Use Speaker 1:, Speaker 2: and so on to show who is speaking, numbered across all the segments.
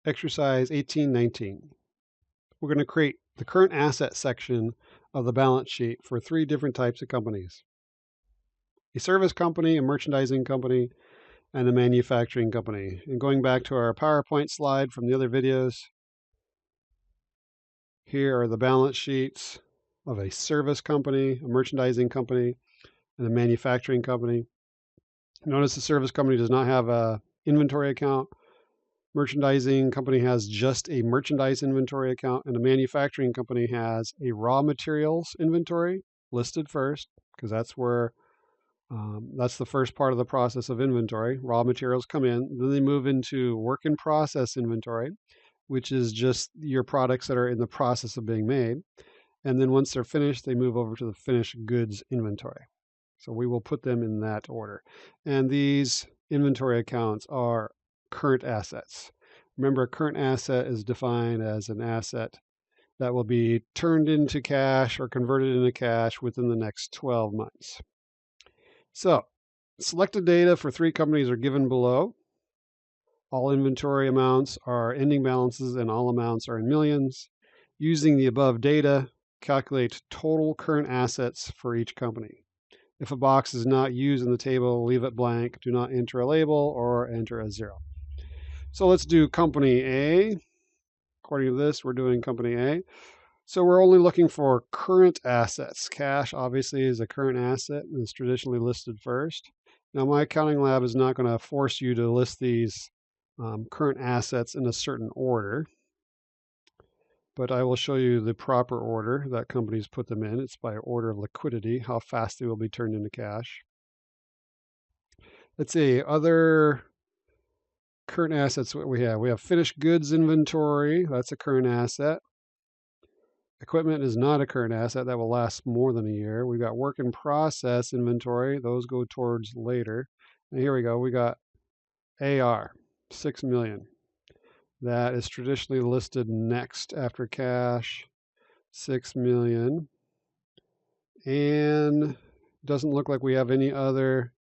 Speaker 1: exercise 1819. We're going to create the current asset section of the balance sheet for 3 different types of companies: a service company, a merchandising company, and a manufacturing company. And going back to our PowerPoint slide from the other videos, here are the balance sheets of a service company, a merchandising company, and a manufacturing company. Notice the service company does not have a inventory account. Merchandising company has just a merchandise inventory account, and a manufacturing company has a raw materials inventory listed first, because that's where that's the first part of the process of inventory. Raw materials come in, then they move into work in process inventory, which is just your products that are in the process of being made. And then once they're finished, they move over to the finished goods inventory. So we will put them in that order. And these inventory accounts are current assets. Remember, a current asset is defined as an asset that will be turned into cash or converted into cash within the next 12 months. So, selected data for 3 companies are given below. All inventory amounts are ending balances and all amounts are in millions. Using the above data, calculate total current assets for each company. If a box is not used in the table, leave it blank. Do not enter a label or enter a 0. So let's do company A. According to this, we're doing company A. So we're only looking for current assets. Cash obviously is a current asset and is traditionally listed first. Now my accounting lab is not going to force you to list these current assets in a certain order, but I will show you the proper order that companies put them in. It's by order of liquidity, how fast they will be turned into cash. Let's see, other current assets, what we have. We have finished goods inventory. That's a current asset. Equipment is not a current asset. That will last more than a year. We've got work in process inventory. Those go towards later. And here we go. We got AR, 6 million. That is traditionally listed next after cash, 6 million. And doesn't look like we have any other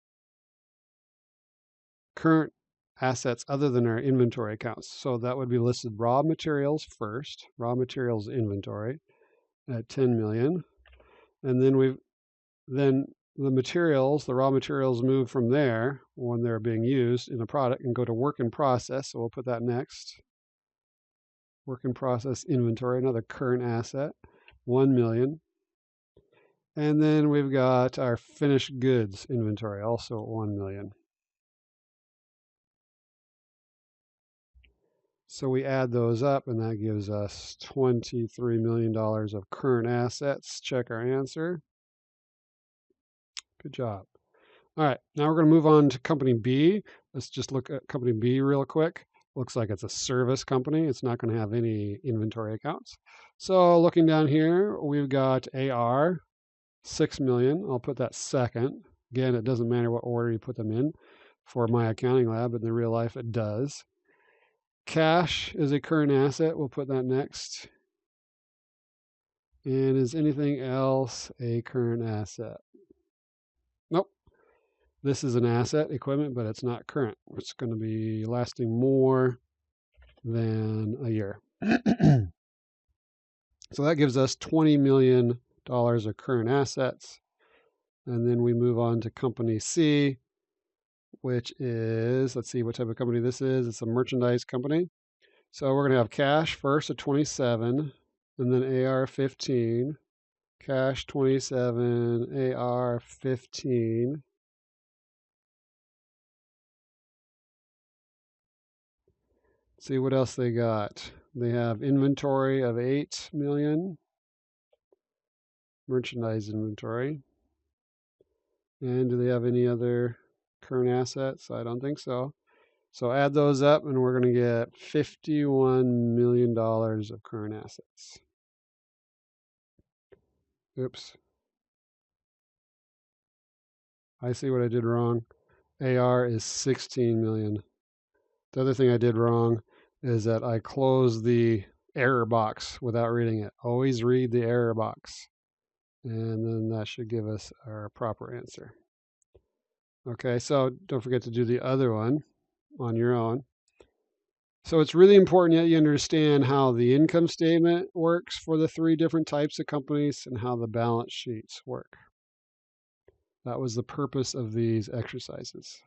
Speaker 1: current assets other than our inventory accounts. So that would be listed raw materials first, raw materials inventory at 10 million. And then the materials, the raw materials move from there when they're being used in a product and go to work in process. So we'll put that next. Work in process inventory, another current asset, 1 million. And then we've got our finished goods inventory, also 1 million. So we add those up and that gives us $23 million of current assets. Check our answer. Good job. All right, now we're going to move on to company B. Let's just look at company B real quick. Looks like it's a service company. It's not going to have any inventory accounts. So looking down here, we've got AR, 6 million. I'll put that second. Again, it doesn't matter what order you put them in for my accounting lab, but in real life it does. Cash is a current asset. We'll put that next. And is anything else a current asset? Nope. This is an asset, equipment, but it's not current. It's going to be lasting more than a year. So that gives us $20 million of current assets. And then we move on to company C, which is, let's see what type of company this is. It's a merchandise company. So we're going to have cash first at 27, and then AR 15, cash 27, AR 15. See what else they got. They have inventory of 8 million, merchandise inventory. And do they have any other current assets? I don't think so. So add those up and we're going to get $51 million of current assets. Oops. I see what I did wrong. AR is 16 million. The other thing I did wrong is that I closed the error box without reading it. Always read the error box. And then that should give us our proper answer. Okay, so don't forget to do the other one on your own. So it's really important that you understand how the income statement works for the three different types of companies and how the balance sheets work. That was the purpose of these exercises.